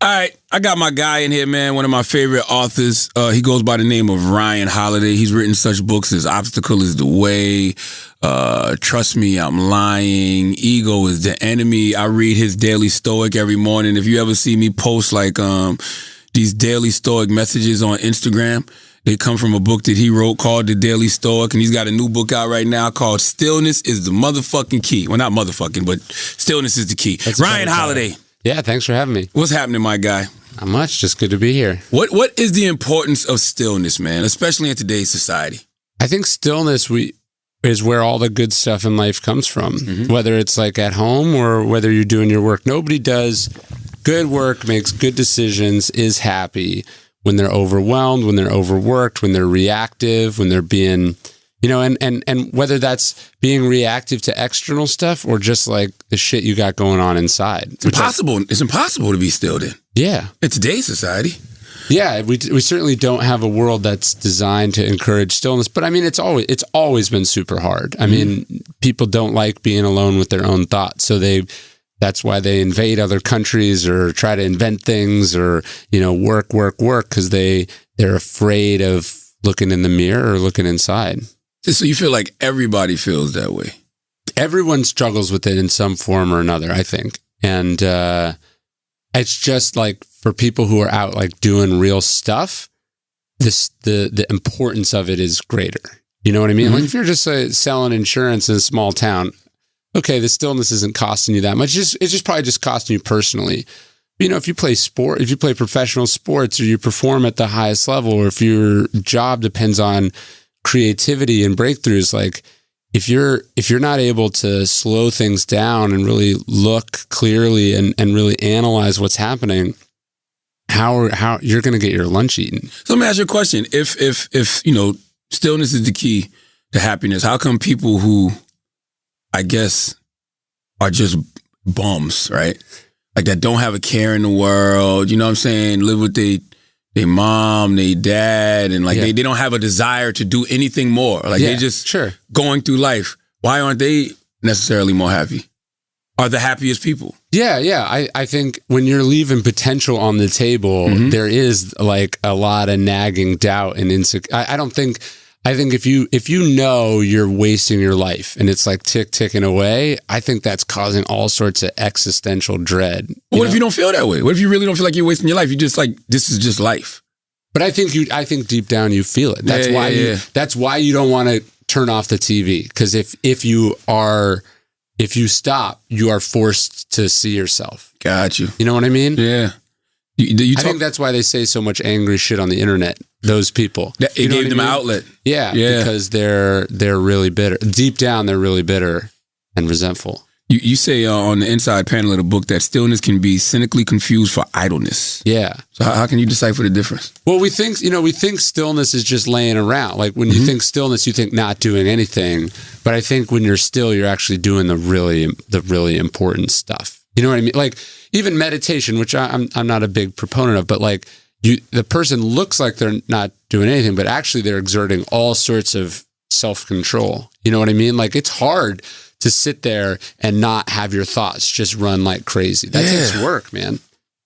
All right, I got my guy in here, man. One of my favorite authors. He goes by the name of Ryan Holiday. He's written such books as Obstacle is the Way, Trust Me, I'm Lying, Ego is the Enemy. I read his Daily Stoic every morning. If you ever see me post like these Daily Stoic messages on Instagram, they come from a book that he wrote called The Daily Stoic, and he's got a new book out right now called Stillness Is The Motherfucking Key. Well, not motherfucking, but Stillness is the Key. That's Ryan Holiday. Yeah, thanks for having me. What's happening, my guy? Not much, just good to be here. What is the importance of stillness, man, especially in today's society? I think stillness is where all the good stuff in life comes from, whether it's like at home or whether you're doing your work. Nobody does good work, makes good decisions, is happy when they're overwhelmed, when they're overworked, when they're reactive, when they're being... and whether that's being reactive to external stuff or just like the shit you got going on inside. It's impossible. It's impossible to be still then. Yeah. In today's society. Yeah, we certainly don't have a world that's designed to encourage stillness. But I mean, it's always been super hard. I mean, people don't like being alone with their own thoughts. So that's why they invade other countries or try to invent things or, work, because they're afraid of looking in the mirror or looking inside. So you feel like everybody feels that way? Everyone struggles with it in some form or another, I think. And it's just like for people who are out like doing real stuff, the importance of it is greater. You know what I mean? Like if you're just selling insurance in a small town, okay, the stillness isn't costing you that much. It's just probably just costing you personally. If you play sport, if you play professional sports or you perform at the highest level, or if your job depends on creativity and breakthroughs, like if you're not able to slow things down and really look clearly and really analyze what's happening, how you're going to get your lunch eaten. So let me ask you a question. If stillness is the key to happiness, how come people who, I guess, are just bums, right? Like that don't have a care in the world, you know what I'm saying? Live with their mom, their dad, and like they don't have a desire to do anything more. Like they just going through life. Why aren't they necessarily more happy? Are the happiest people? Yeah. I think when you're leaving potential on the table, there is like a lot of nagging doubt and insecurity. I think if you know you're wasting your life and it's like ticking away, I think that's causing all sorts of existential dread. What if you don't feel that way? What if you really don't feel like you're wasting your life? You just like, this is just life. But I think deep down you feel it. That's why you don't want to turn off the TV. Because if you stop, you are forced to see yourself. Got you. You know what I mean? Yeah. I think that's why they say so much angry shit on the internet. Those people. It gave them an outlet. Yeah, because they're really bitter. Deep down, they're really bitter and resentful. You say on the inside panel of the book that stillness can be cynically confused for idleness. Yeah. So how can you decipher the difference? Well, we think stillness is just laying around. Like when you think stillness, you think not doing anything. But I think when you're still, you're actually doing the really important stuff. You know what I mean? Like even meditation, which I'm not a big proponent of, but like the person looks like they're not doing anything, but actually they're exerting all sorts of self-control. You know what I mean? Like it's hard to sit there and not have your thoughts just run like crazy. That takes work, man.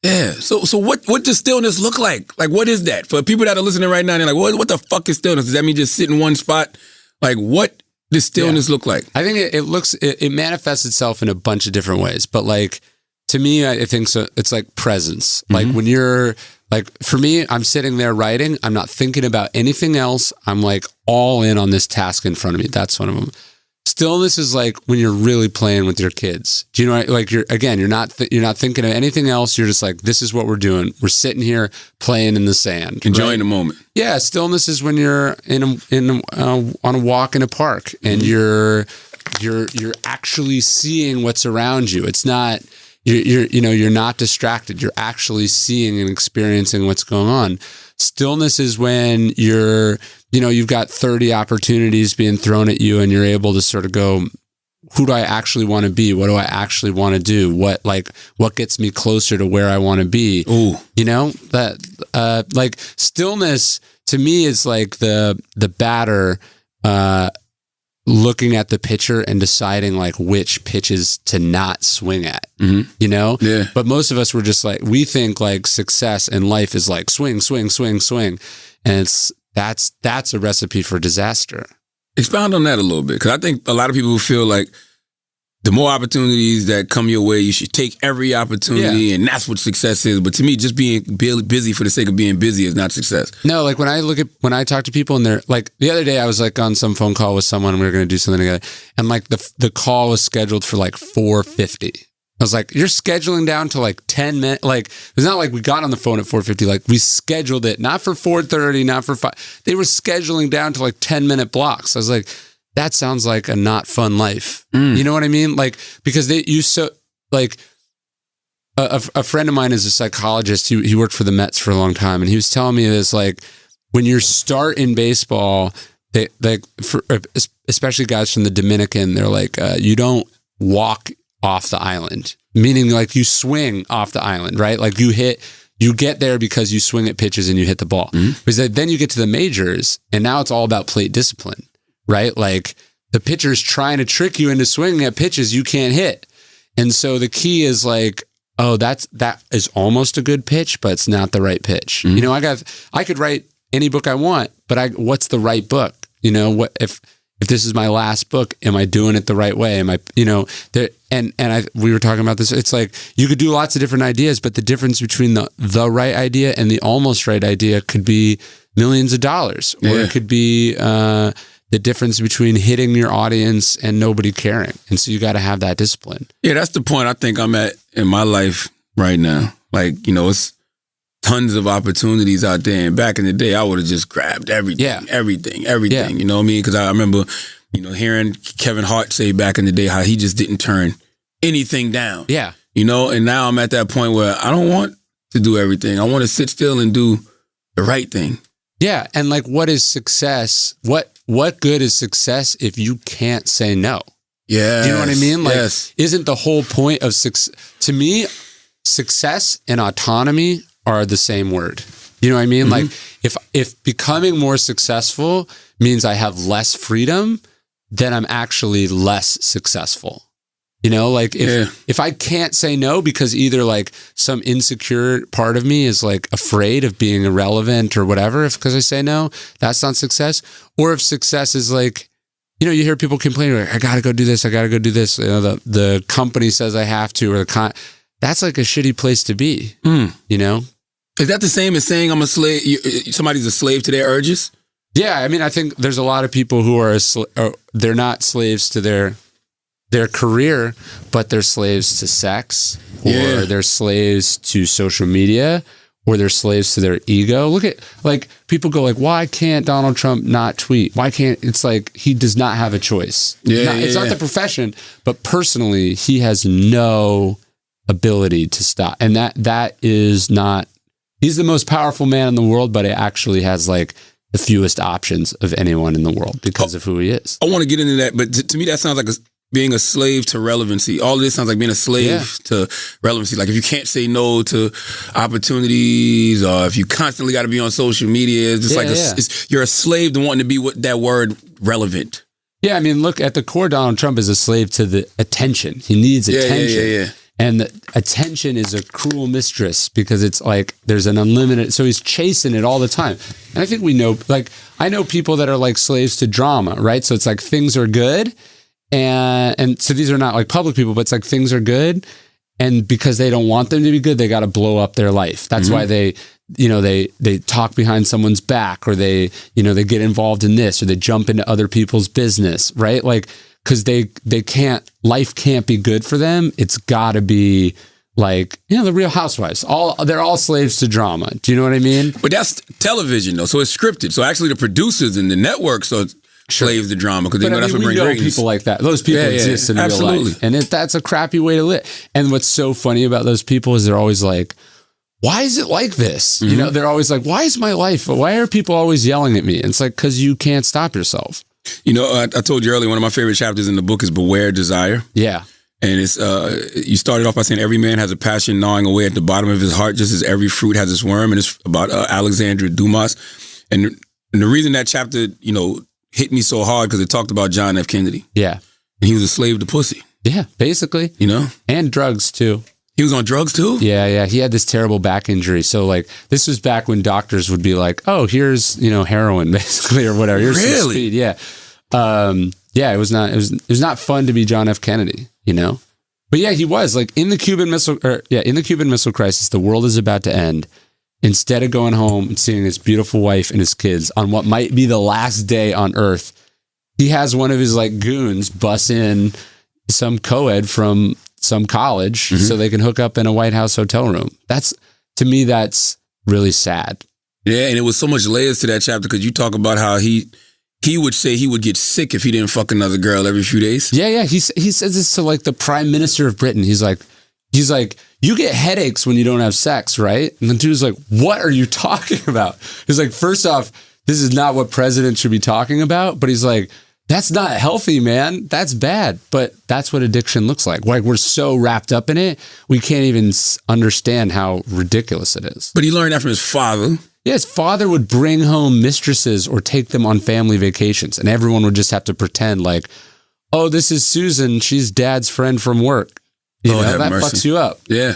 Yeah. So what does stillness look like? Like what is that? For people that are listening right now, they're like, what the fuck is stillness? Does that mean just sit in one spot? Like what does stillness look like? I think it manifests itself in a bunch of different ways, but like to me, I think so. It's like presence. Like when you're like, for me, I'm sitting there writing. I'm not thinking about anything else. I'm like all in on this task in front of me. That's one of them. Stillness is like when you're really playing with your kids. Do you know? Like you're not thinking of anything else. You're just like, this is what we're doing. We're sitting here playing in the sand, enjoying the moment. Yeah, stillness is when you're on a walk in a park and you're actually seeing what's around you. It's not. You're not distracted. You're actually seeing and experiencing what's going on. Stillness is when you've got 30 opportunities being thrown at you and you're able to sort of go, who do I actually want to be? What do I actually want to do? What gets me closer to where I want to be? Ooh. Like stillness to me is like the batter, looking at the pitcher and deciding like which pitches to not swing at, you know? Yeah. But most of us were just like, we think like success in life is like swing, swing, swing, swing. And that's a recipe for disaster. Expound on that a little bit, because I think a lot of people feel like the more opportunities that come your way, you should take every opportunity, and that's what success is. But to me, just being busy for the sake of being busy is not success. No, like when I talk to people and they're like, the other day I was like on some phone call with someone and we were going to do something together, and like the call was scheduled for like 4:50. I was like, you're scheduling down to like 10 minutes. Like, it's not like we got on the phone at 4:50. Like, we scheduled it, not for 4:30, not for 5. They were scheduling down to like 10-minute blocks. I was like, that sounds like a not fun life. You know what I mean? Like, because a friend of mine is a psychologist. He worked for the Mets for a long time. And he was telling me this, like, when you're starting baseball, they like, especially guys from the Dominican, they're like, you don't walk off the island, meaning like you swing off the island, right? Like you get there because you swing at pitches and you hit the ball. Because then you get to the majors and now it's all about plate discipline, right? Like the pitcher's trying to trick you into swinging at pitches you can't hit. And so the key is like, oh, that is almost a good pitch, but it's not the right pitch. You know, I could write any book I want, but what's the right book? You know, what if this is my last book, am I doing it the right way? Am I, you know, there, we were talking about this. It's like you could do lots of different ideas, but the difference between the right idea and the almost right idea could be millions of dollars, or it could be the difference between hitting your audience and nobody caring. And so you got to have that discipline. Yeah, that's the point I think I'm at in my life right now. Like, you know, it's tons of opportunities out there. And back in the day, I would have just grabbed everything, everything. You know what I mean? Because I remember, you know, hearing Kevin Hart say back in the day how he just didn't turn anything down. Yeah. You know, and now I'm at that point where I don't want to do everything. I want to sit still and do the right thing. Yeah. And like, what is success? What good is success if you can't say no? Yeah. Do you know what I mean? Like, isn't the whole point of success? To me, success and autonomy are the same word. You know what I mean? Like if becoming more successful means I have less freedom, then I'm actually less successful. You know, like if I can't say no because either like some insecure part of me is like afraid of being irrelevant or whatever, because I say no, that's not success. Or if success is like, you know, you hear people complaining, like, I got to go do this. I got to go do this. You know, the company says I have to, or that's like a shitty place to be, you know? Is that the same as saying I'm a slave? Somebody's a slave to their urges? Yeah, I mean, I think there's a lot of people who are they're not slaves to their career, but they're slaves to sex, or they're slaves to social media, or they're slaves to their ego. Look at, like, people go like, why can't Donald Trump not tweet? Why can't, it's like, he does not have a choice. It's not the profession, but personally, he has no ability to stop. And that is not, he's the most powerful man in the world, but it actually has like the fewest options of anyone in the world because of who he is. I want to get into that, but to me, that sounds like being a slave to relevancy. All of this sounds like being a slave to relevancy. Like if you can't say no to opportunities, or if you constantly got to be on social media, it's just you're a slave to wanting to be that word relevant. Yeah, I mean, look, at the core, Donald Trump is a slave to the attention. He needs attention. And the attention is a cruel mistress because it's like there's an unlimited, so he's chasing it all the time. And I think we know, like, I know people that are like slaves to drama, right? So it's like things are good. And so these are not like public people, but it's like things are good. And because they don't want them to be good, they got to blow up their life. That's why they talk behind someone's back, or they get involved in this, or they jump into other people's business, right? Like, because they can't, life can't be good for them. It's got to be like, you know, the Real Housewives. They're all slaves to drama. Do you know what I mean? But that's television, though, so it's scripted. So actually, the producers and the networks are slaves to drama because they know that's what brings ratings. People like that. Those people exist in real life, and that's a crappy way to live. And what's so funny about those people is they're always like, why is it like this? You know, they're always like, why is my life? Why are people always yelling at me? And it's like, because you can't stop yourself. You know, I told you earlier, one of my favorite chapters in the book is Beware Desire. Yeah. And it's you started off by saying every man has a passion gnawing away at the bottom of his heart, just as every fruit has its worm. And it's about Alexandre Dumas. And the reason that chapter, you know, hit me so hard because it talked about John F. Kennedy. Yeah. And he was a slave to pussy. Yeah, basically. You know? And drugs, too. He was on drugs, too? Yeah. He had this terrible back injury. So, like, this was back when doctors would be like, oh, here's, heroin, basically, or whatever. Here's some speed. Yeah. It was not fun to be John F. Kennedy, But yeah, he was like in the Cuban Missile Crisis, the world is about to end. Instead of going home and seeing his beautiful wife and his kids on what might be the last day on Earth, he has one of his like goons bus in some co-ed from some college so they can hook up in a White House hotel room. To me, that's really sad. Yeah, and it was so much layers to that chapter because you talk about how he would say he would get sick if he didn't fuck another girl every few days. Yeah. He says this to like the Prime Minister of Britain. He's like, you get headaches when you don't have sex, right? And the dude's like, what are you talking about? He's like, first off, this is not what presidents should be talking about. But he's like, that's not healthy, man. That's bad. But that's what addiction looks like. Like we're so wrapped up in it, we can't even understand how ridiculous it is. But he learned that from his father. Yeah, his father would bring home mistresses or take them on family vacations. And everyone would just have to pretend like, oh, this is Susan. She's dad's friend from work. That mercy. fucks you up. Yeah.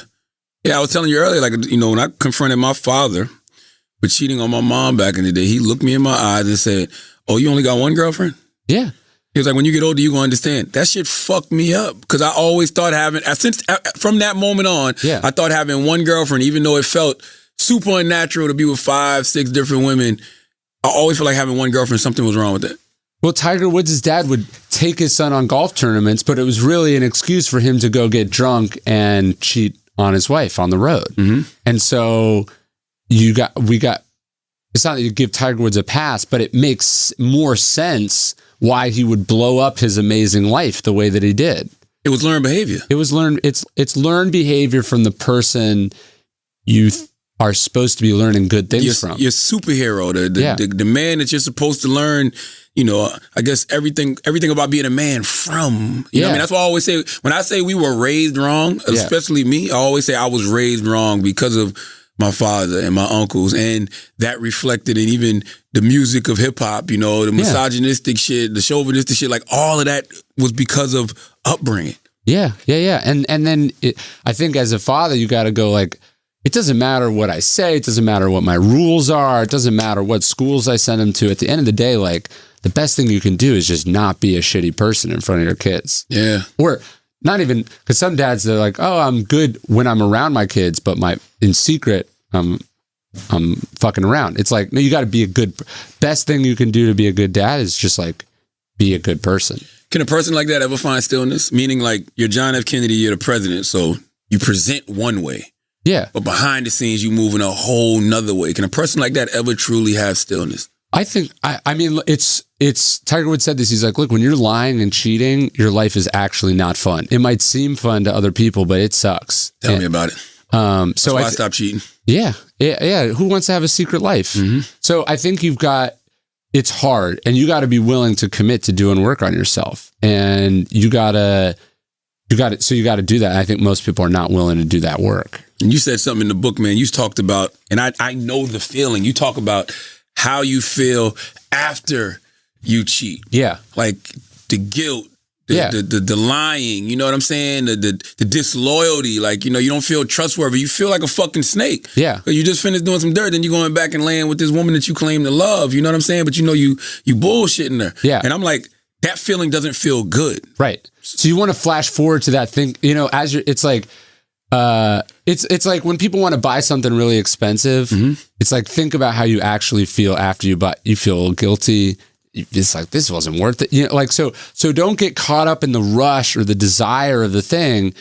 Yeah, I was telling you earlier, like, when I confronted my father with cheating on my mom back in the day, he looked me in my eyes and said, oh, you only got one girlfriend? Yeah. He was like, when you get older, you're going to understand. That shit fucked me up because I always thought from that moment on, I thought having one girlfriend, even though it felt super unnatural to be with 5, 6 different women, I always felt like having one girlfriend, something was wrong with it. Well, Tiger Woods' dad would take his son on golf tournaments, but it was really an excuse for him to go get drunk and cheat on his wife on the road. Mm-hmm. And so it's not that you give Tiger Woods a pass, but it makes more sense why he would blow up his amazing life the way that he did. It was learned behavior. It's learned behavior from the person you are supposed to be learning good things from. Your superhero, the man that you're supposed to learn, I guess everything about being a man from. You know what I mean? That's why I always say, when I say we were raised wrong, especially me, I always say I was raised wrong because of my father and my uncles, and that reflected in even the music of hip hop, the misogynistic shit, the chauvinistic shit, like all of that was because of upbringing. Yeah. And then I think as a father, you got to go like, it doesn't matter what I say. It doesn't matter what my rules are. It doesn't matter what schools I send them to. At the end of the day, like the best thing you can do is just not be a shitty person in front of your kids. Yeah. Or not even, because some dads, they're like, oh, I'm good when I'm around my kids, but in secret, I'm fucking around. It's like, no, you got to be best thing you can do to be a good dad is just like be a good person. Can a person like that ever find stillness? Meaning like you're John F. Kennedy, you're the president, so you present one way. Yeah. But behind the scenes, you move in a whole nother way. Can a person like that ever truly have stillness? I think, I mean, it's Tiger Woods said this. He's like, look, when you're lying and cheating, your life is actually not fun. It might seem fun to other people, but it sucks. Tell me about it. That's why I stopped cheating. Yeah. Who wants to have a secret life? Mm-hmm. So I think it's hard, and you got to be willing to commit to doing work on yourself. And you got to do that. I think most people are not willing to do that work. And you said something in the book, man. You talked about, and I know the feeling. You talk about how you feel after you cheat. Yeah. Like the guilt, the lying, you know what I'm saying? The disloyalty, like, you don't feel trustworthy. You feel like a fucking snake. Yeah. You just finished doing some dirt, then you're going back and laying with this woman that you claim to love, you know what I'm saying? But you bullshitting her. Yeah. And I'm like, that feeling doesn't feel good. Right. So you want to flash forward to that thing, it's like, it's like when people want to buy something really expensive, it's like, think about how you actually feel after you feel guilty. It's like, this wasn't worth it. So don't get caught up in the rush or the desire of the thing.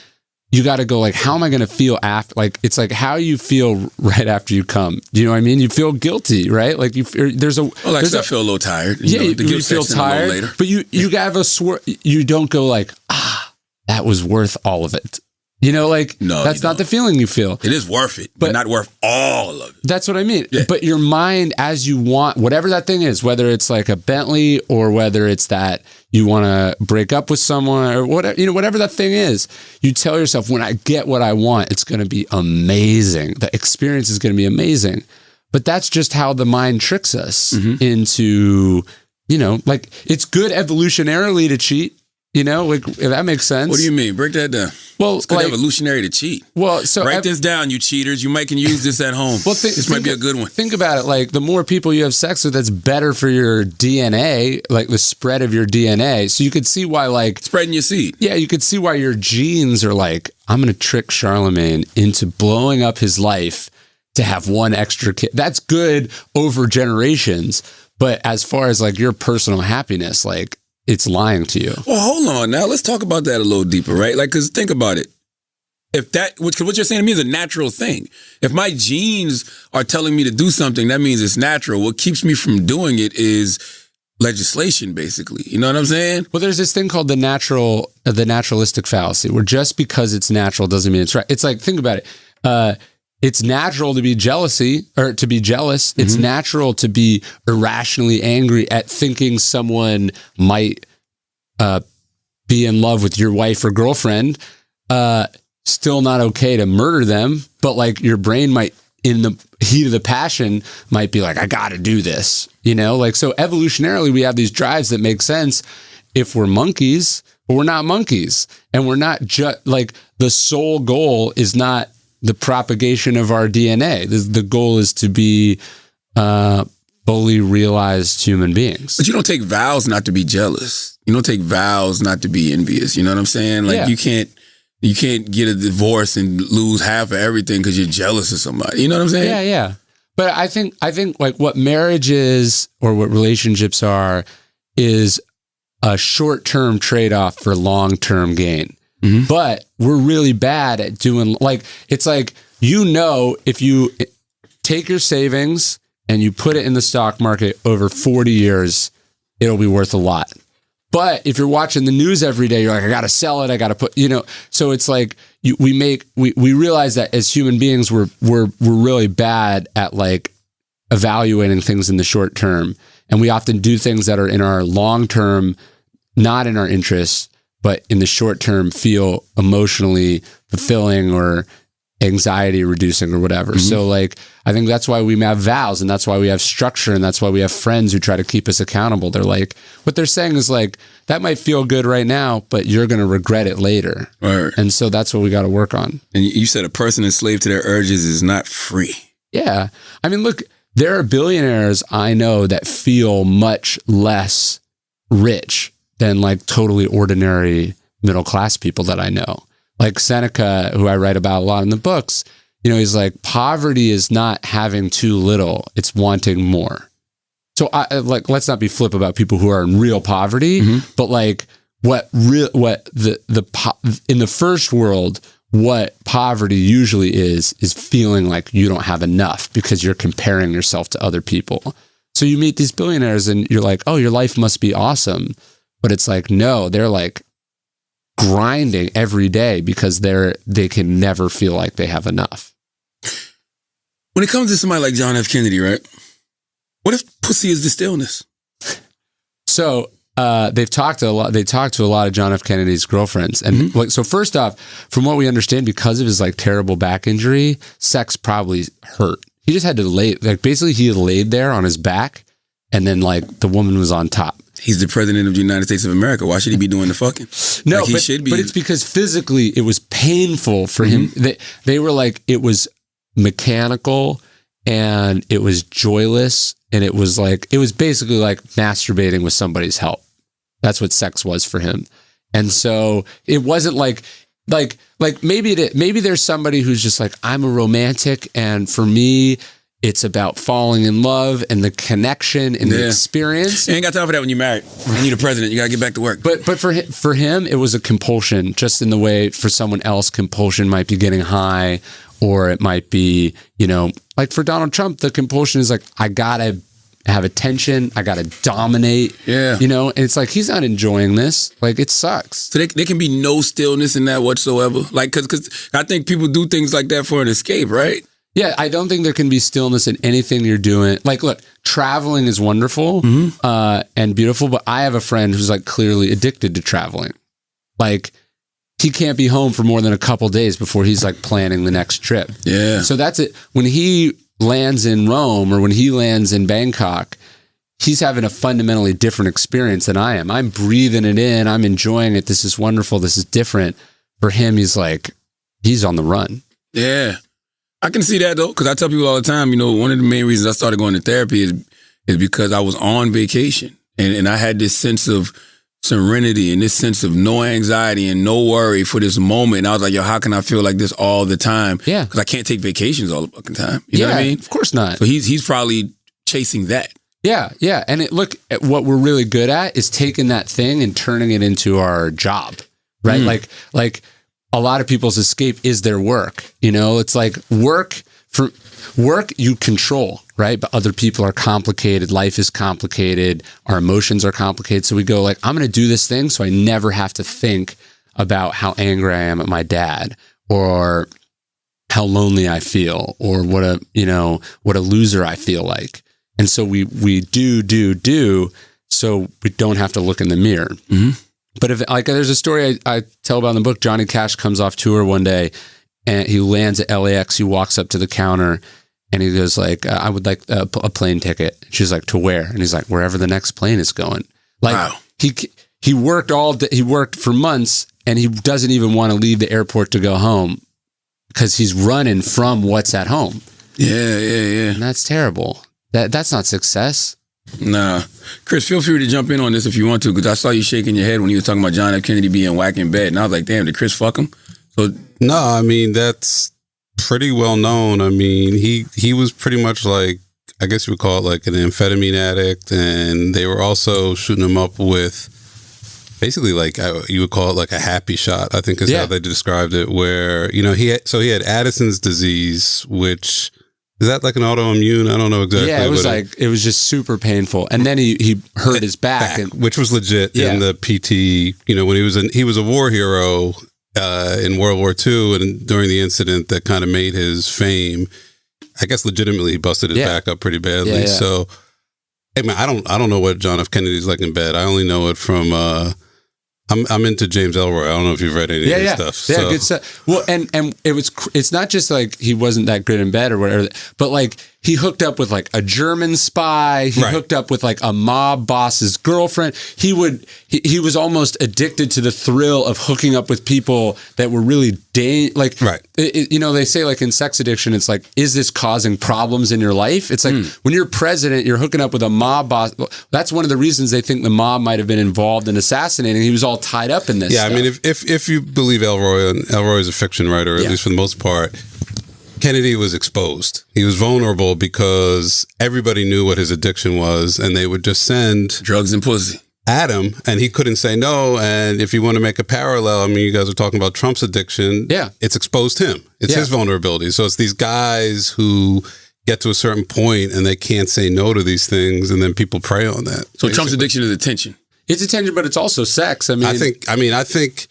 You got to go like, how am I going to feel after? Like, it's like how you feel right after you come. Do you know what I mean? You feel guilty, right? Like I feel a little tired. You feel tired, later. But you got to you don't go like, that was worth all of it. No, that's not the feeling you feel. It is worth it, but not worth all of it. That's what I mean. Yeah. But your mind, as you want, whatever that thing is, whether it's like a Bentley or whether it's that you want to break up with someone or whatever, whatever that thing is, you tell yourself, when I get what I want, it's going to be amazing. The experience is going to be amazing. But that's just how the mind tricks us into like it's good evolutionarily to cheat. Like if that makes sense. What do you mean? Break that down. Well, it's good evolutionary to cheat. Well, so write this down, you cheaters. You can use this at home. Well, this might be a good one. Think about it. Like the more people you have sex with, that's better for your DNA, like the spread of your DNA. So you could see why, like spreading your seed. Yeah, you could see why your genes are like, I'm going to trick Charlamagne into blowing up his life to have one extra kid. That's good over generations. But as far as like your personal happiness, like it's lying to you. Well, hold on now. Let's talk about that a little deeper, right? Like, because think about it. If what you're saying to me is a natural thing. If my genes are telling me to do something, that means it's natural. What keeps me from doing it is legislation, basically. You know what I'm saying? Well, there's this thing called the naturalistic fallacy, where just because it's natural doesn't mean it's right. It's like, think about it. It's natural to be jealous. It's natural to be irrationally angry at thinking someone might be in love with your wife or girlfriend. Still not okay to murder them, but like your brain might, in the heat of the passion, might be like, I got to do this. Like, so evolutionarily, we have these drives that make sense if we're monkeys, but we're not monkeys. And we're not just like, the sole goal is not the propagation of our DNA. The goal is to be fully realized human beings. But you don't take vows not to be jealous. You don't take vows not to be envious. You know what I'm saying? Like you can't get a divorce and lose half of everything because you're jealous of somebody. You know what I'm saying? Yeah. But I think like what marriage is, or what relationships are, is a short-term trade-off for long-term gain. Mm-hmm. But we're really bad at doing, like, it's like, if you take your savings and you put it in the stock market over 40 years, it'll be worth a lot. But if you're watching the news every day, you're like, I got to sell it. I got to put, so it's like we realize that as human beings, we're really bad at like evaluating things in the short term. And we often do things that are in our long term, not in our interests, but in the short term feel emotionally fulfilling or anxiety reducing or whatever. Mm-hmm. So like, I think that's why we have vows, and that's why we have structure, and that's why we have friends who try to keep us accountable. They're like, what they're saying is like, that might feel good right now, but you're going to regret it later. Right. And so that's what we got to work on. And you said a person enslaved to their urges is not free. Yeah. I mean, look, there are billionaires I know that feel much less rich than like totally ordinary middle-class people that I know. Like Seneca, who I write about a lot in the books, he's like, poverty is not having too little, it's wanting more. So let's not be flip about people who are in real poverty, but like in the first world, what poverty usually is feeling like you don't have enough because you're comparing yourself to other people. So you meet these billionaires and you're like, oh, your life must be awesome. But it's like, no, they're like grinding every day because they can never feel like they have enough. When it comes to somebody like John F. Kennedy, right? What if pussy is the stillness? So they've talked to a lot. They talked to a lot of John F. Kennedy's girlfriends, and like, so first off, from what we understand, because of his like terrible back injury, sex probably hurt. He just had to basically he laid there on his back, and then like the woman was on top. He's the president of the United States of America. Why should he be doing the fucking? No, like, he should be. But it's because physically it was painful for him. They were like, it was mechanical and it was joyless, and it was basically like masturbating with somebody's help. That's what sex was for him. And so it wasn't like maybe there's somebody who's just like, I'm a romantic, and for me, it's about falling in love and the connection and the experience. You ain't got time for that when you're married and you're the president. You got to get back to work. But for him, it was a compulsion, just in the way for someone else, compulsion might be getting high, or it might be, like for Donald Trump, the compulsion is like, I got to have attention. I got to dominate. Yeah. And it's like, he's not enjoying this. Like, it sucks. So there can be no stillness in that whatsoever. Like, because I think people do things like that for an escape, right? Yeah, I don't think there can be stillness in anything you're doing. Like, look, traveling is wonderful and beautiful, but I have a friend who's like clearly addicted to traveling. Like, he can't be home for more than a couple days before he's like planning the next trip. Yeah. So that's it. When he lands in Rome or when he lands in Bangkok, he's having a fundamentally different experience than I am. I'm breathing it in. I'm enjoying it. This is wonderful. This is different. For him, he's on the run. Yeah. I can see that though, because I tell people all the time, one of the main reasons I started going to therapy is because I was on vacation and I had this sense of serenity and this sense of no anxiety and no worry for this moment. And I was like, yo, how can I feel like this all the time? Yeah. Because I can't take vacations all the fucking time. You know what I mean? Of course not. So he's probably chasing that. Yeah, yeah. And look, what we're really good at is taking that thing and turning it into our job, right? Like a lot of people's escape is their work. It's like work you control, right? But other people are complicated. Life is complicated. Our emotions are complicated. So we go I'm going to do this thing so I never have to think about how angry I am at my dad or how lonely I feel or what a loser I feel like. And so we do so we don't have to look in the mirror. Mm-hmm. But if there's a story I tell about in the book, Johnny Cash comes off tour one day and he lands at LAX. He walks up to the counter and he goes I would like a plane ticket. She's like, to where? And he's like, wherever the next plane is going. Wow. He worked all day, he worked for months and he doesn't even want to leave the airport to go home because he's running from what's at home. Yeah. And that's terrible. That's not success. Nah. Chris, feel free to jump in on this if you want to, because I saw you shaking your head when you were talking about John F. Kennedy being whack in bed. And I was like, damn, did Chris fuck him? So no, I mean, that's pretty well known. I mean, he was pretty much I guess you would call it an amphetamine addict. And they were also shooting him up with basically you would call it a happy shot, I think is how they described it, where, he had Addison's disease, which... Is that an autoimmune? I don't know exactly. Yeah, it was it was just super painful. And then he hurt his back. Which was legit in the PT, when he was a war hero in World War II, and during the incident that kind of made his fame, I guess legitimately he busted his back up pretty badly. Yeah. So, hey man, I don't know what John F. Kennedy's like in bed. I only know it from I'm into James Ellroy. I don't know if you've read any of his stuff. Yeah, good stuff. Well, and it's not just he wasn't that good in bed or whatever, but he hooked up with a German spy. He hooked up with a mob boss's girlfriend. He was almost addicted to the thrill of hooking up with people that were really right. They say in sex addiction, it's is this causing problems in your life? It's when you're president, you're hooking up with a mob boss. That's one of the reasons they think the mob might have been involved in assassinating. He was all tied up in this. Yeah, stuff. I mean, if you believe Ellroy, and Ellroy is a fiction writer, at least for the most part, Kennedy was exposed. He was vulnerable because everybody knew what his addiction was, and they would just send drugs and pussy at him, and he couldn't say no. And if you want to make a parallel, I mean, you guys are talking about Trump's addiction. Yeah, it's exposed him. It's his vulnerability. So it's these guys who get to a certain point and they can't say no to these things, and then people prey on that. So basically. Trump's addiction is attention. It's attention, but it's also sex. I think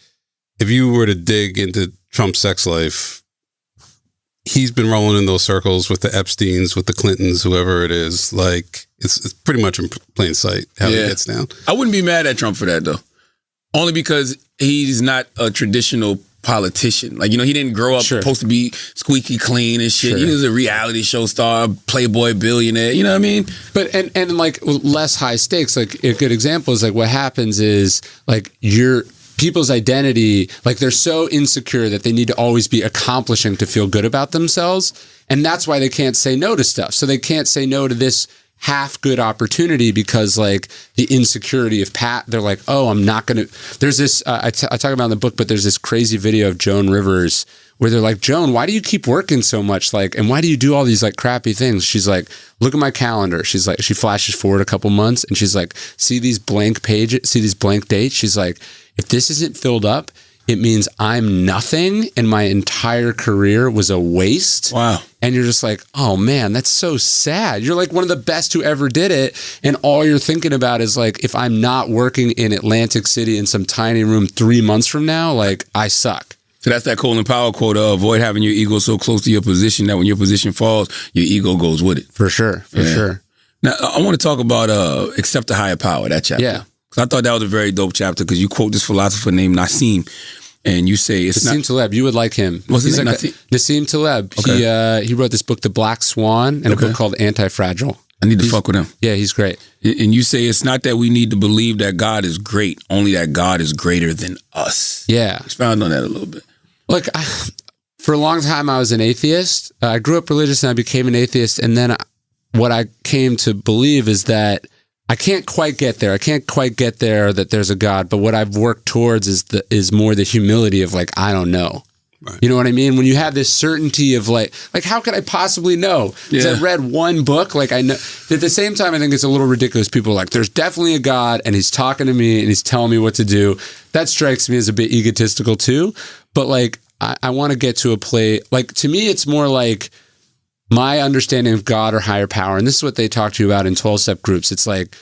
if you were to dig into Trump's sex life, he's been rolling in those circles with the Epsteins, with the Clintons, whoever it is. It's pretty much in plain sight how he gets down. I wouldn't be mad at Trump for that, though. Only because he's not a traditional politician. He didn't grow up supposed to be squeaky clean and shit. He was a reality show star, playboy billionaire. You know what I mean? But and less high stakes. A good example is what happens is your people's identity, they're so insecure that they need to always be accomplishing to feel good about themselves, and that's why they can't say no to stuff. So they can't say no to this half good opportunity because the insecurity of they're oh, I'm not gonna. There's this I talk about in the book, but there's this crazy video of Joan Rivers where they're Joan, why do you keep working so much? And why do you do all these crappy things? She's look at my calendar. She's she flashes forward a couple months and she's see these blank pages, see these blank dates. She's if this isn't filled up, it means I'm nothing and my entire career was a waste. Wow. And you're just oh man, that's so sad. You're one of the best who ever did it. And all you're thinking about is if I'm not working in Atlantic City in some tiny room 3 months from now, I suck. So that's that Colin Powell quote, avoid having your ego so close to your position that when your position falls, your ego goes with it. For sure. Now, I want to talk about accept the higher power, that chapter. Yeah. Because I thought that was a very dope chapter because you quote this philosopher named Nassim, and you say it's Nassim Taleb. You would like him. What's his name? Nassim Taleb. Okay. He wrote this book, The Black Swan, and a book called Anti-Fragile. I need to fuck with him. Yeah, he's great. And you say it's not that we need to believe that God is great, only that God is greater than us. Yeah. Expound on that a little bit. Look, for a long time, I was an atheist. I grew up religious and I became an atheist. And then what I came to believe is that I can't quite get there. I can't quite get there that there's a God. But what I've worked towards is more the humility of like, I don't know. Right. You know what I mean? When you have this certainty of like how could I possibly know? Because I read one book, like I know. At the same time, I think it's a little ridiculous. People are like, there's definitely a God and he's talking to me and he's telling me what to do. That strikes me as a bit egotistical too. But like, I want to get to a place, like to me, it's more like my understanding of God or higher power. And this is what they talk to you about in 12-step groups. It's like,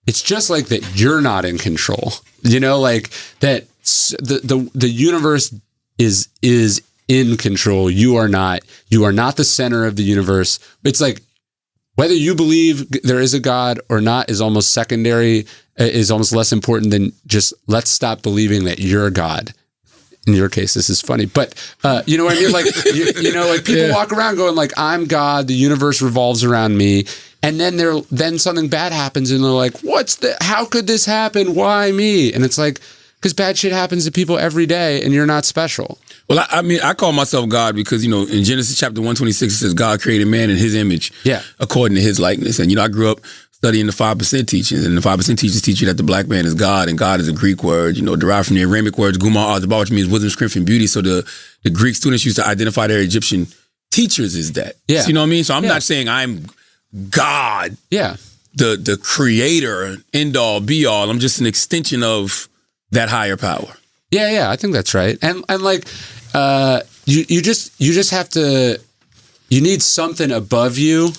it's just like that you're not in control, you know, like that the universe is in control. You are not the center of the universe. It's like whether you believe there is a God or not is almost secondary, is almost less important than just let's stop believing that you're God. In your case, this is funny, but you know what I mean? Like, you know, like people walk around going like, I'm God, the universe revolves around me. And then something bad happens and they're like, how could this happen? Why me? And it's like, because bad shit happens to people every day and you're not special. Well, I mean, I call myself God because, you know, in Genesis chapter 126, it says God created man in his image, according to his likeness. And, you know, I grew up studying the 5% teachings, and the 5% teachers teach you that the black man is God, and God is a Greek word, you know, derived from the Aramaic words gumar azaba, which means wisdom, strength, and beauty. So the Greek students used to identify their Egyptian teachers as that. Yeah. So, you know what I mean? So I'm not saying I'm God, the creator, end all, be all. I'm just an extension of that higher power. Yeah, I think that's right. And like you just have to, you need something above you,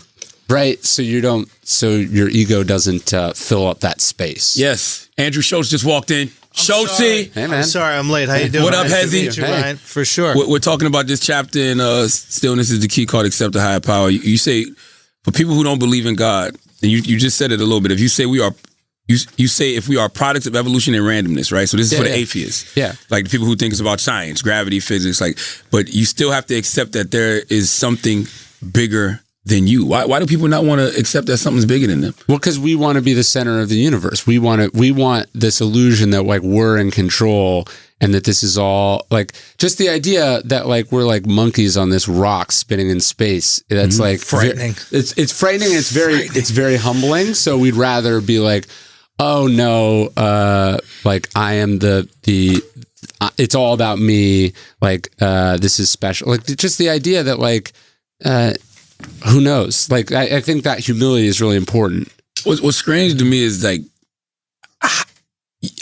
right? So your ego doesn't fill up that space. Yes. Andrew Schulz just walked in. Schultzy. Hey, man. I'm sorry, I'm late. How you doing? What up, Hezzy? Ryan, for sure. We're talking about this chapter in Stillness Is The Key called Accept the Higher Power. You say, for people who don't believe in God, and you just said it a little bit, if you say we are, you say if we are products of evolution and randomness, right? So this is for the atheists. Yeah. Like the people who think it's about science, gravity, physics, like, but you still have to accept that there is something bigger than you. Why do people not want to accept that something's bigger than them? Well, because we want to be the center of the universe. We want this illusion that like we're in control and that this is all like just the idea that like we're like monkeys on this rock spinning in space. That's like frightening. It's frightening. And it's very humbling. So we'd rather be like, oh no, like I am the it's all about me. Like this is special. Like just the idea that like. Who knows? Like, I think that humility is really important. What's strange to me is like,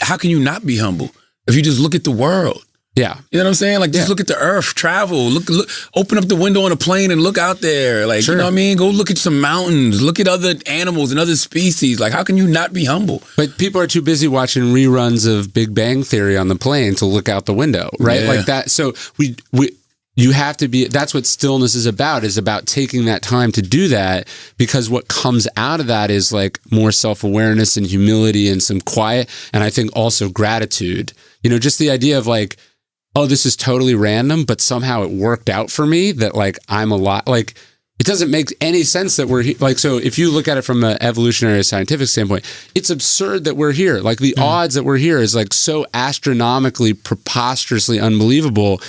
how can you not be humble if you just look at the world? Yeah. You know what I'm saying? Like, just look at the earth, travel, look, open up the window on a plane and look out there. Like, you know what I mean? Go look at some mountains, look at other animals and other species. Like, how can you not be humble? But people are too busy watching reruns of Big Bang Theory on the plane to look out the window, right? Yeah. Like that. So you have to be, that's what stillness is about taking that time to do that, because what comes out of that is like more self-awareness and humility and some quiet. And I think also gratitude, you know, just the idea of like, oh, this is totally random, but somehow it worked out for me that like, I'm a lot, like, it doesn't make any sense that we're here. Like, so if you look at it from an evolutionary scientific standpoint, it's absurd that we're here. Like the odds that we're here is like so astronomically, preposterously unbelievable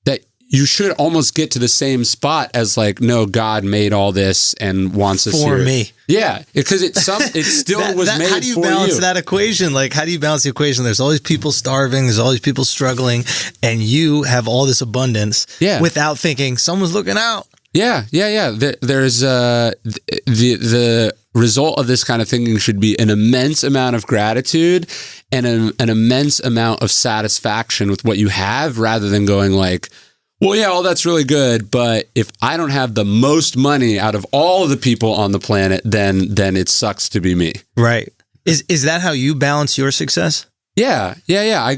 that you should almost get to the same spot as like, no, God made all this and wants us for here. me. Yeah, because it still was made for you. How do you balance that equation? Like, how do you balance the equation? There's all these people starving. There's all these people struggling, and you have all this abundance without thinking someone's looking out. Yeah. There's the result of this kind of thinking should be an immense amount of gratitude and an immense amount of satisfaction with what you have, rather than going like, well, yeah, all that's really good, but if I don't have the most money out of all the people on the planet, then it sucks to be me. Right. Is that how you balance your success? Yeah.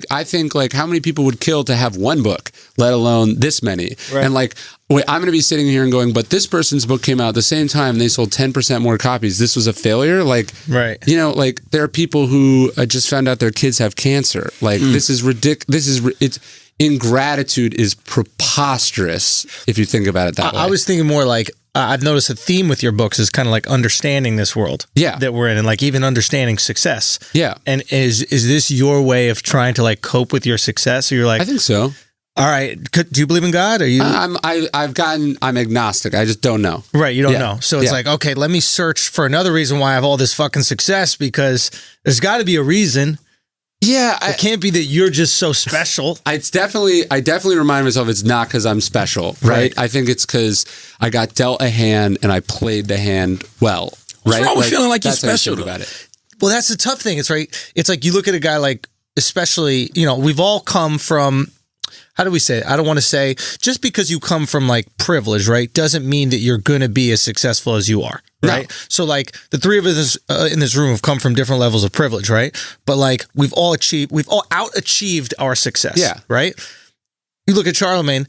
I think like how many people would kill to have one book, let alone this many? Right. And like, wait, I'm going to be sitting here and going, but this person's book came out at the same time and they sold 10% more copies. This was a failure. Like, right. You know, like there are people who just found out their kids have cancer. Like this is ridiculous. Ingratitude is preposterous if you think about it that way. I was thinking more like, I've noticed a theme with your books is kind of like understanding this world that we're in, and like even understanding success. Yeah. And is this your way of trying to like cope with your success? Or you're like, I think so. All right. Do you believe in God? Are you? I'm agnostic. I just don't know. Right. You don't know. So it's like, okay, let me search for another reason why I have all this fucking success, because there's got to be a reason. Yeah. It can't be that you're just so special. I definitely remind myself it's not because I'm special. Right. I think it's because I got dealt a hand and I played the hand well. What's right. wrong with feeling like you're that's how I special feel about it. Well, that's the tough thing. It's right. It's like you look at a guy like, especially, we've all come from, how do we say it? I don't want to say just because you come from like privilege, right, doesn't mean that you're going to be as successful as you are, right? No. So like the three of us in this room have come from different levels of privilege, right? But like we've all out-achieved our success, right? You look at Charlamagne,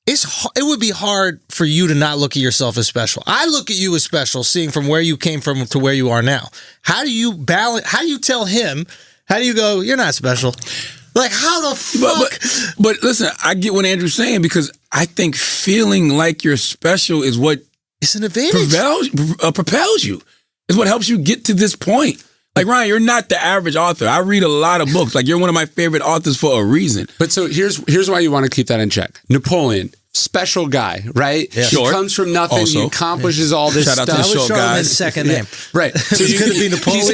it would be hard for you to not look at yourself as special. I look at you as special, seeing from where you came from to where you are now. How do you balance? How do you tell him? How do you go, you're not special? Like, how the fuck? But listen, I get what Andrew's saying, because I think feeling like you're special is what it's an advantage. Propels you. It's what helps you get to this point. Like, Ryan, you're not the average author. I read a lot of books. Like, you're one of my favorite authors for a reason. But so here's why you want to keep that in check. Napoleon, special guy, right? Yeah. He comes from nothing. Also, he accomplishes all this stuff. That was Charlamagne's second name. Right. So he's going to be Napoleon.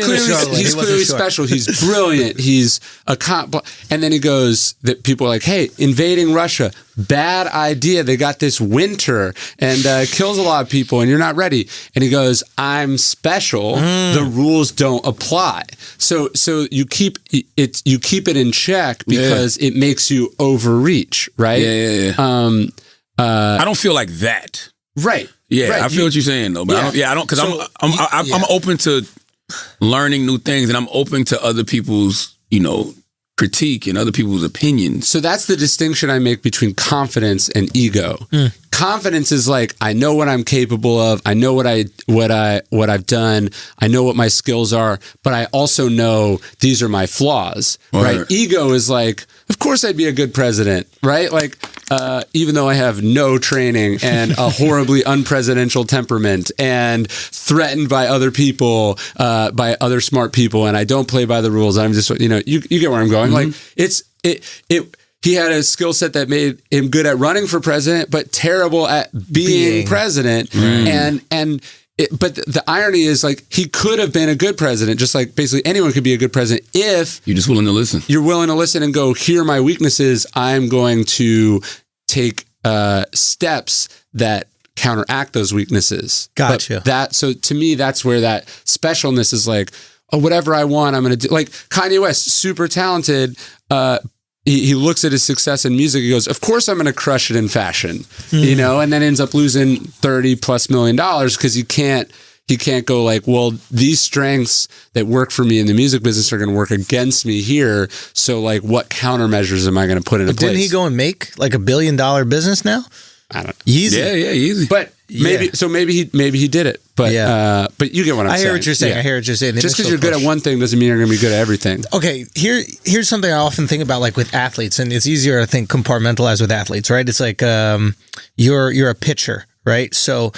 He's clearly special. He's brilliant. He's and then he goes, that people are like, hey, invading Russia, bad idea. They got this winter and kills a lot of people and you're not ready. And he goes, I'm special. The rules don't apply. So you keep it in check because it makes you overreach, right? Yeah. I don't feel like that. Right. Yeah, right. I feel what you're saying though. But I don't, because I'm open to learning new things, and I'm open to other people's, critique and other people's opinions. So that's the distinction I make between confidence and ego. Confidence is like, I know what I'm capable of. I know what I've done. I know what my skills are, but I also know these are my flaws, right? Ego is like, of course I'd be a good president, right? Like, even though I have no training and a horribly unpresidential temperament and threatened by other people, by other smart people, and I don't play by the rules. I'm just, you get where I'm going. Like he had a skill set that made him good at running for president, but terrible at being president. But the irony is, like, he could have been a good president, just like basically anyone could be a good president if you're just willing to listen. You're willing to listen and go, here are my weaknesses. I'm going to take steps that counteract those weaknesses. Gotcha. So to me, that's where that specialness is like, oh, whatever I want, I'm going to do. Like Kanye West, super talented. He looks at his success in music. He goes, of course I'm going to crush it in fashion, and then ends up losing $30+ million because he can't go like, well, these strengths that work for me in the music business are going to work against me here. So like, what countermeasures am I going to put into place? Didn't he go and make like $1 billion business now? I don't know. Easy. Yeah, easy. But maybe he did it. But but you get what I'm saying. I hear what you're saying. I hear what you're saying. Just because you're good at one thing doesn't mean you're going to be good at everything. Okay, here's something I often think about, like with athletes, and it's easier, I think, compartmentalize with athletes, right? It's like you're a pitcher, right? So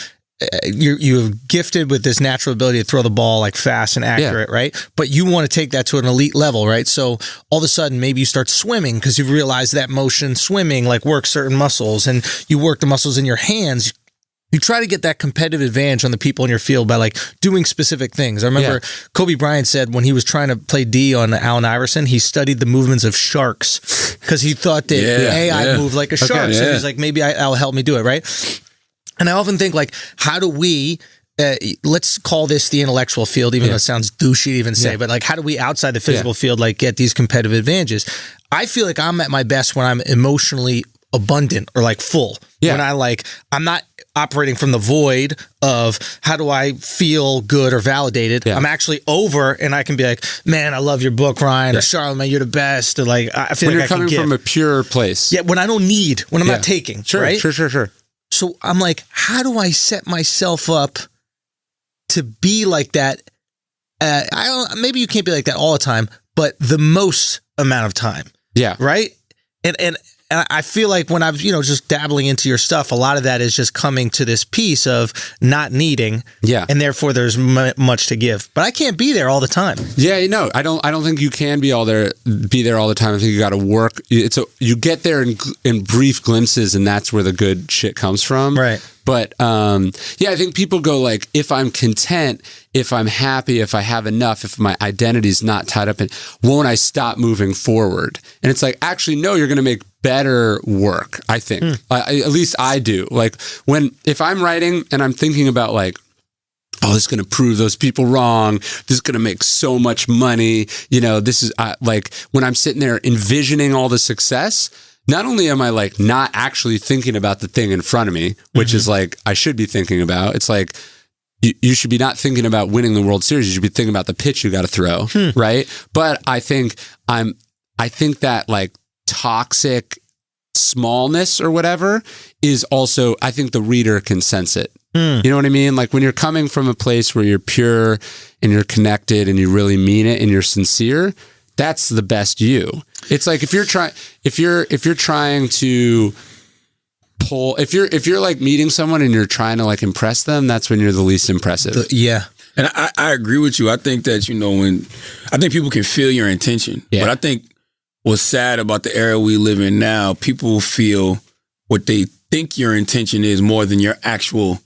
you're gifted with this natural ability to throw the ball like fast and accurate, right? But you want to take that to an elite level, right? So all of a sudden, maybe you start swimming because you've realized that motion swimming like works certain muscles, and you work the muscles in your hands. You try to get that competitive advantage on the people in your field by like doing specific things. I remember Kobe Bryant said when he was trying to play D on Allen Iverson, he studied the movements of sharks because he thought that AI moved like a shark. So he's like, maybe that'll help me do it, right? And I often think like, how do we, let's call this the intellectual field, even though it sounds douchey to even say, but like, how do we outside the physical field, like get these competitive advantages? I feel like I'm at my best when I'm emotionally abundant or like full. When I'm not operating from the void of how do I feel good or validated. I'm actually over, and I can be like, man, I love your book, Ryan, or Charlamagne, you're the best. Or like, I feel when like you're coming from a pure place. Yeah, when I don't need, when I'm not taking. Sure. So I'm like, how do I set myself up to be like that? Maybe you can't be like that all the time, but the most amount of time. Yeah. Right. And I feel like when I've, just dabbling into your stuff, a lot of that is just coming to this piece of not needing. Yeah. And therefore there's much to give. But I can't be there all the time. Yeah, I don't think you can be there all the time. I think you got to work. You get there in brief glimpses, and that's where the good shit comes from. Right. But I think people go like, if I'm content, if I'm happy, if I have enough, if my identity's not tied up in, won't I stop moving forward? And it's like, actually, no, you're going to make better work, I think. At least I do. Like if I'm writing and I'm thinking about like, oh, this is going to prove those people wrong. This is going to make so much money. This is like when I'm sitting there envisioning all the success, not only am I like not actually thinking about the thing in front of me, which is like I should be thinking about. It's like you should be not thinking about winning the World Series. You should be thinking about the pitch you got to throw, right? But I think that like toxic smallness or whatever is also, I think the reader can sense it. You know what I mean? Like when you're coming from a place where you're pure and you're connected and you really mean it and you're sincere, that's the best you. It's like if you're trying to pull, if you're like meeting someone and you're trying to like impress them, that's when you're the least impressive. Yeah. And I agree with you. I think that, I think people can feel your intention. Yeah. But I think what's sad about the era we live in now, people feel what they think your intention is more than your actual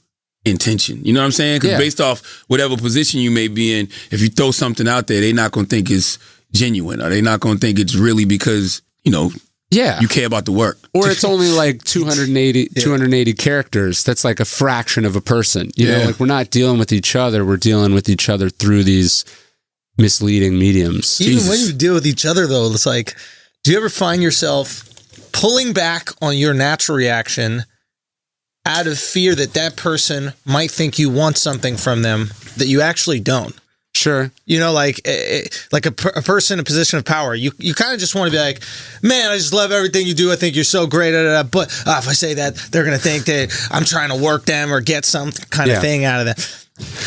intention. You know what I'm saying? Because based off whatever position you may be in, if you throw something out there, they're not going to think it's genuine, or they're not going to think it's really because, you care about the work. Or it's only like 280 characters. That's like a fraction of a person. You know, like we're not dealing with each other. We're dealing with each other through these misleading mediums. Even when you deal with each other, though, it's like, do you ever find yourself pulling back on your natural reaction out of fear that person might think you want something from them that you actually don't? Sure. Like a person in a position of power, you kind of just want to be like, man, I just love everything you do. I think you're so great at it. But if I say that, they're going to think that I'm trying to work them or get some kind of thing out of that.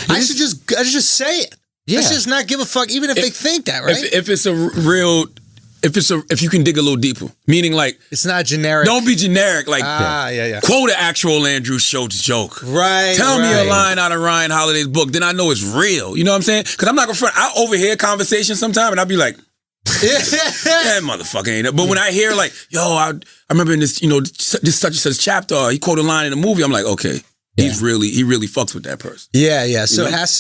I should just say it. Yeah. I should just not give a fuck, even if they think that, right? If it's a real... If you can dig a little deeper, meaning like it's not generic. Don't be generic. Like quote an actual Andrew Schulz joke. Right. Tell me a line out of Ryan Holiday's book, then I know it's real. You know what I'm saying? Because I'm not gonna front. I overhear conversations sometimes, and I'll be like, that motherfucker ain't it. But when I hear like, yo, I remember in this, this such and such chapter, he quoted a line in the movie. I'm like, okay, he really fucks with that person. Yeah. So it has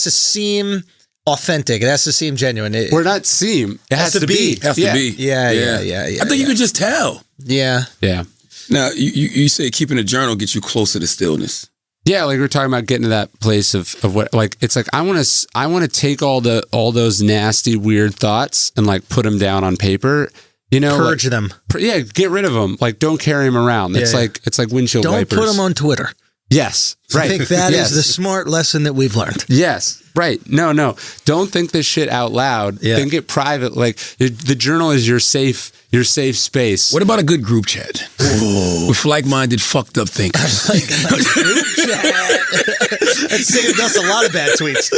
to seem authentic. It has to seem genuine. Or not seem. It has to be. Has to be. Yeah. I think you can just tell. Yeah. Now, you say keeping a journal gets you closer to stillness. Yeah, like we're talking about getting to that place of what, like, it's like I want to take all those nasty, weird thoughts and like put them down on paper. Purge them. Yeah, get rid of them. Like, don't carry them around. It's like windshield wipers. Don't put them on Twitter. Yes, right. I think that is the smart lesson that we've learned. Yes, right. No. Don't think this shit out loud. Yeah. Think it private. Like the journal is your safe space. What about a good group chat with like-minded, fucked up thinkers? Group chat. That saved us a lot of bad tweets.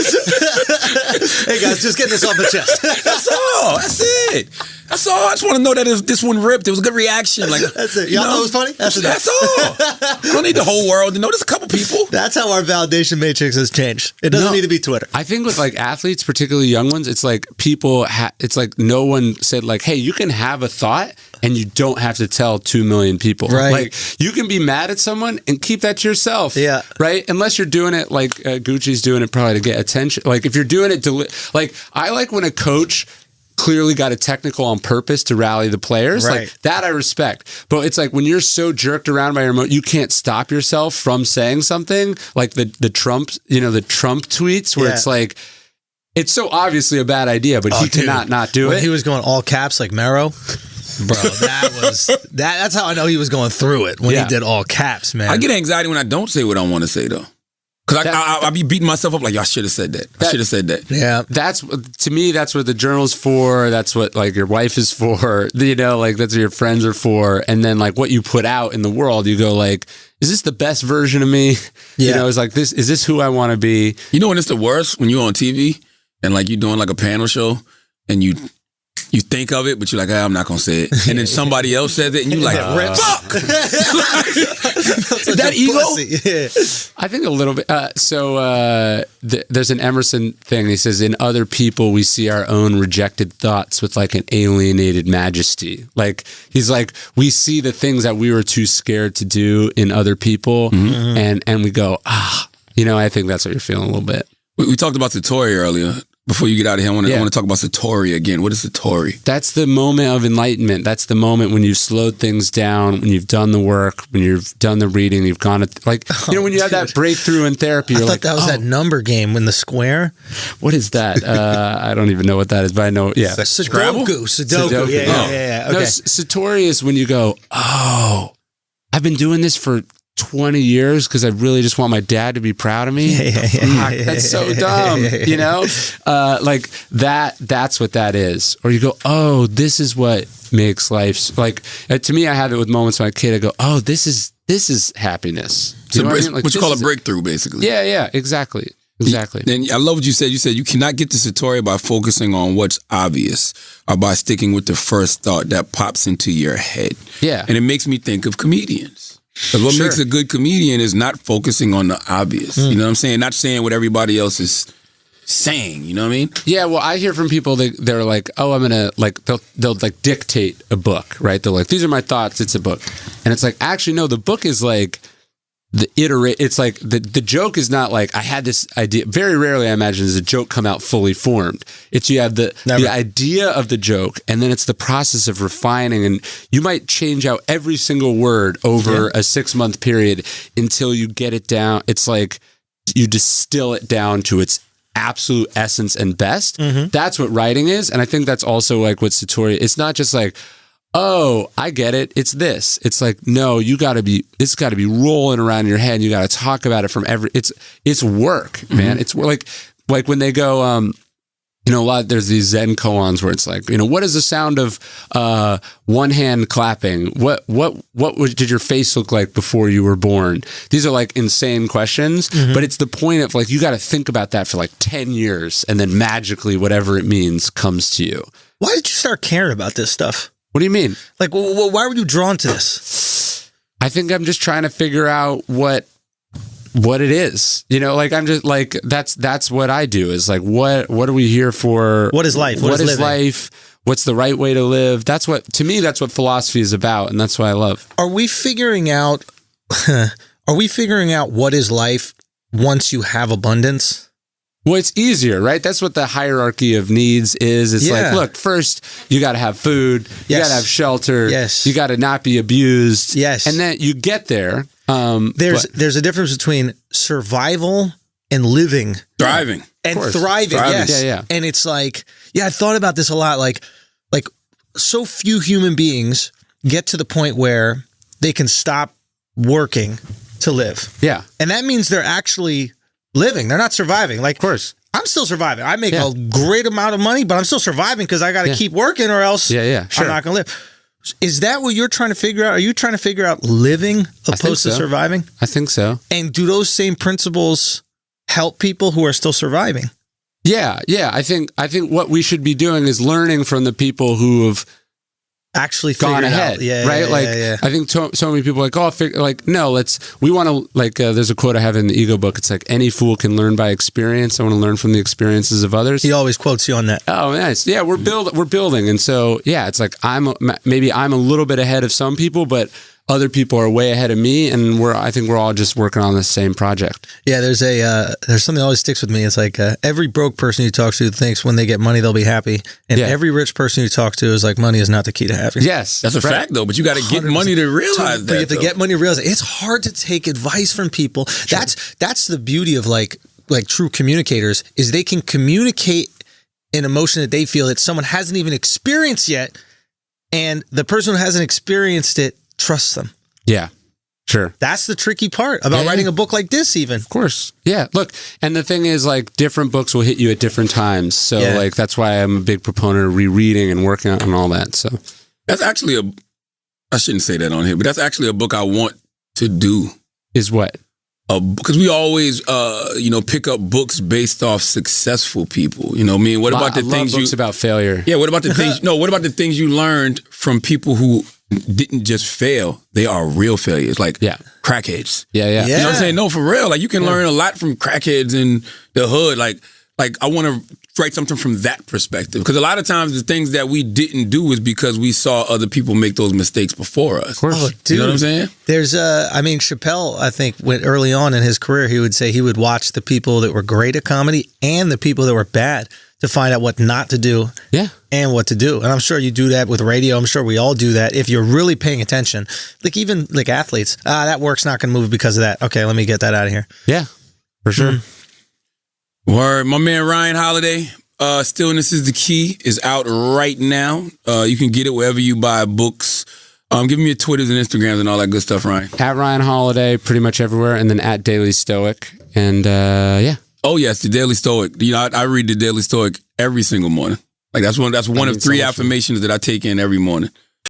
Hey guys, just getting this off the chest. That's all. That's it. That's all. I just want to know that this one ripped. It was a good reaction. Like that's it. Y'all know it was funny? That's all. You don't need the whole world to know. There's a couple people. That's how our validation matrix has changed. It doesn't need to be Twitter. I think with like athletes, particularly young ones, it's like people. It's like no one said like, "Hey, you can have a thought and you don't have to tell 2 million people." Right. Like you can be mad at someone and keep that to yourself. Yeah. Right. Unless you're doing it like Gucci's doing it probably to get attention. Like if you're doing it like I like when a coach clearly got a technical on purpose to rally the players. Right. Like that I respect. But it's like when you're so jerked around by your emotion, you can't stop yourself from saying something like the Trump, the Trump tweets where it's like, it's so obviously a bad idea, but he cannot not do when it. He was going all caps like Mero. Bro, that's how I know he was going through it when he did all caps, man. I get anxiety when I don't say what I want to say though. Because I'll be beating myself up like, y'all should have said that. I should have said that. Yeah. To me, that's what the journal's for. That's what like your wife is for. Like that's what your friends are for. And then like what you put out in the world, you go like, is this the best version of me? Yeah. It's like, is this who I want to be? You know when it's the worst? When you're on TV and like you're doing like a panel show and you You think of it, but you're like, I'm not gonna say it. And then somebody else says it, and you're like, fuck. Is that ego? Yeah. I think a little bit. There's an Emerson thing. He says, in other people, we see our own rejected thoughts with like an alienated majesty. Like, he's like, we see the things that we were too scared to do in other people, and we go, I think that's what you're feeling a little bit. We talked about Satori earlier. Before you get out of here, I want to talk about Satori again. What is Satori? That's the moment of enlightenment. That's the moment when you've slowed things down, when you've done the work, when you've done the reading, you've gone when you have that breakthrough in therapy. I you're thought like, that was that number game in the square. What is that? I don't even know what that is, but I know. Yeah, Sudoku. Yeah. Okay. No, Satori is when you go, I've been doing this for 20 years because I really just want my dad to be proud of me. That's so dumb, like that's what that is. Or you go, this is what makes life like. To me, I have it with moments when I'm a kid. I go, this is happiness. So what I mean? Like, what you call a breakthrough, basically. Yeah, exactly. And I love what you said. You said you cannot get to Satori by focusing on what's obvious or by sticking with the first thought that pops into your head. Yeah. And it makes me think of comedians. Because what makes a good comedian is not focusing on the obvious. You know what I'm saying? Not saying what everybody else is saying. You know what I mean? Yeah. Well, I hear from people they're like, I'm gonna like they'll like dictate a book, right? They're like, these are my thoughts. It's a book, and it's like, actually, no. The book is like it's like the joke is not like I had this idea. Very rarely, I imagine, does a joke come out fully formed. It's you have the idea of the joke, and then it's the process of refining. And you might change out every single word over a 6-month period until you get it down. It's like you distill it down to its absolute essence and best. That's what writing is, and I think that's also like what Satori. It's not just like, I get it. It's this. It's like, no, it's got to be rolling around in your head. You got to talk about it from it's work, man. It's like when they go, a lot, there's these Zen koans where it's like, what is the sound of one hand clapping? What did your face look like before you were born? These are like insane questions, but it's the point of like, you got to think about that for like 10 years and then magically whatever it means comes to you. Why did you start caring about this stuff? What do you mean? Like, why were you drawn to this? I think I'm just trying to figure out what it is. Like I'm just like that's what I do is like what are we here for? What is life? What is life? What's the right way to live? That's what philosophy is about, and that's what I love. Are we figuring out what is life once you have abundance? Well, it's easier, right? That's what the hierarchy of needs is. It's like, look, first you got to have food, you got to have shelter, you got to not be abused, and then you get there. There's a difference between survival and living, thriving, and thriving. Yes, yeah. And it's like, I thought about this a lot. Like so few human beings get to the point where they can stop working to live. Yeah, and that means they're actually living. They're not surviving. Like, of course, I'm still surviving. I make a great amount of money, but I'm still surviving because I got to keep working, or else sure. I'm not going to live. Is that what you're trying to figure out? Are you trying to figure out living opposed to surviving? I think so. And do those same principles help people who are still surviving? Yeah. I think what we should be doing is learning from the people who have actually gone ahead, right? I think so many people are like, no, we want to, there's a quote I have in the Ego book. It's like, any fool can learn by experience. I want to learn from the experiences of others. He always quotes you on that. Oh, nice. Yeah, we're building. And so, it's like, maybe I'm a little bit ahead of some people, but other people are way ahead of me, and I think we're all just working on the same project. Yeah, there's something that always sticks with me. It's like every broke person you talk to thinks when they get money they'll be happy, and every rich person you talk to is like, money is not the key to happiness. Yes, that's a fact though. But you got to get money to realize that. You have to get money to realize it. It's hard to take advice from people. Sure. That's the beauty of like true communicators, is they can communicate an emotion that they feel that someone hasn't even experienced yet, and the person who hasn't experienced it trust them. Yeah, sure. That's the tricky part about writing a book like this, even. Of course. Yeah. Look, and the thing is, like, different books will hit you at different times. So, like, that's why I'm a big proponent of rereading and working on all that. So that's actually I shouldn't say that on here, but that's actually a book I want to do. Is what? because we always, pick up books based off successful people. You know what I mean? What about the things books about failure? Yeah, what about the things, what about the things you learned from people who didn't just fail, they are real failures, like crackheads. Yeah. You know what I'm saying? No, for real. Like you can learn a lot from crackheads in the hood. Like I want to write something from that perspective, because a lot of times the things that we didn't do is because we saw other people make those mistakes before us. Of course. Oh, dude, you know what I'm saying? There's Chappelle, I think, went early on in his career, he would say he would watch the people that were great at comedy and the people that were bad to find out what not to do and what to do. And I'm sure you do that with radio. I'm sure we all do that if you're really paying attention. Like even like athletes, that work's not going to move because of that. Okay, let me get that out of here. Yeah, for sure. Word. My man Ryan Holiday, Stillness Is The Key is out right now. You can get it wherever you buy books. Give me your Twitters and Instagrams and all that good stuff, Ryan. At Ryan Holiday, pretty much everywhere, and then at Daily Stoic. And Oh yes, the Daily Stoic. You know, I read the Daily Stoic every single morning. Like that's one of 3 affirmations that I take in every morning.